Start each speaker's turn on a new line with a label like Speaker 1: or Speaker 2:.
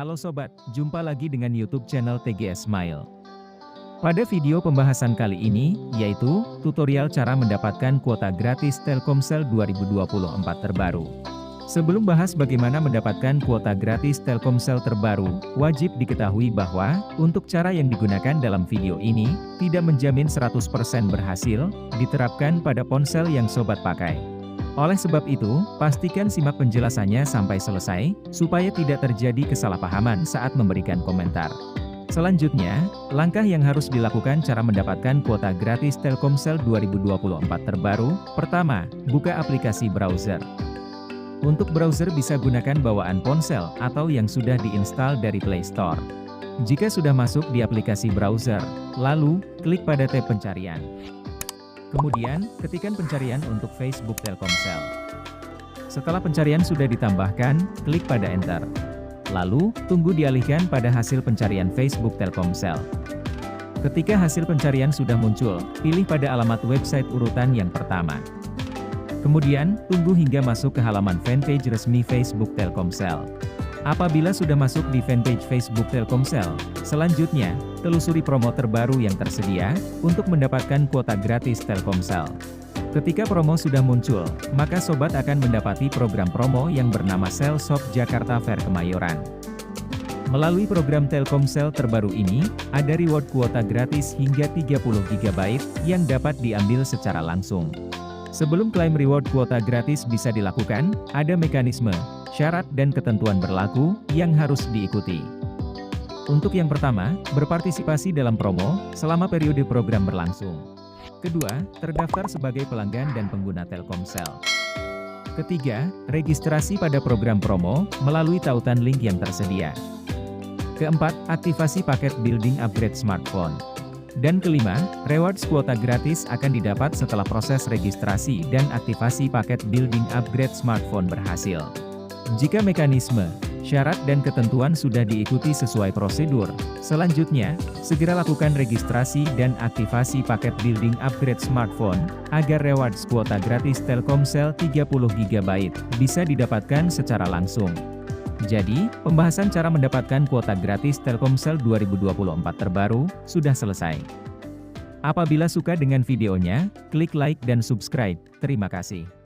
Speaker 1: Halo sobat, jumpa lagi dengan YouTube channel TGS Smile. Pada video pembahasan kali ini, yaitu tutorial cara mendapatkan kuota gratis Telkomsel 2024 terbaru. Sebelum bahas bagaimana mendapatkan kuota gratis Telkomsel terbaru, wajib diketahui bahwa, untuk cara yang digunakan dalam video ini, tidak menjamin 100% berhasil, diterapkan pada ponsel yang sobat pakai. Oleh sebab itu, pastikan simak penjelasannya sampai selesai, supaya tidak terjadi kesalahpahaman saat memberikan komentar. Selanjutnya, langkah yang harus dilakukan cara mendapatkan kuota gratis Telkomsel 2024 terbaru. Pertama, buka aplikasi browser. Untuk browser bisa gunakan bawaan ponsel atau yang sudah diinstal dari Play Store. Jika sudah masuk di aplikasi browser, lalu, klik pada tab pencarian. Kemudian, ketikkan pencarian untuk Facebook Telkomsel. Setelah pencarian sudah ditambahkan, klik pada Enter. Lalu, tunggu dialihkan pada hasil pencarian Facebook Telkomsel. Ketika hasil pencarian sudah muncul, pilih pada alamat website urutan yang pertama. Kemudian, tunggu hingga masuk ke halaman fanpage resmi Facebook Telkomsel. Apabila sudah masuk di fanpage Facebook Telkomsel, selanjutnya, telusuri promo terbaru yang tersedia, untuk mendapatkan kuota gratis Telkomsel. Ketika promo sudah muncul, maka sobat akan mendapati program promo yang bernama Sale Shop Jakarta Fair Kemayoran. Melalui program Telkomsel terbaru ini, ada reward kuota gratis hingga 30 GB yang dapat diambil secara langsung. Sebelum klaim reward kuota gratis bisa dilakukan, ada mekanisme, syarat dan ketentuan berlaku, yang harus diikuti. Untuk yang pertama, berpartisipasi dalam promo, selama periode program berlangsung. Kedua, terdaftar sebagai pelanggan dan pengguna Telkomsel. Ketiga, registrasi pada program promo, melalui tautan link yang tersedia. Keempat, aktivasi paket building upgrade smartphone. Dan kelima, rewards kuota gratis akan didapat setelah proses registrasi dan aktivasi paket building upgrade smartphone berhasil. Jika mekanisme, syarat dan ketentuan sudah diikuti sesuai prosedur, selanjutnya, segera lakukan registrasi dan aktivasi paket building upgrade smartphone, agar rewards kuota gratis Telkomsel 30 GB bisa didapatkan secara langsung. Jadi, pembahasan cara mendapatkan kuota gratis Telkomsel 2024 terbaru, sudah selesai. Apabila suka dengan videonya, klik like dan subscribe. Terima kasih.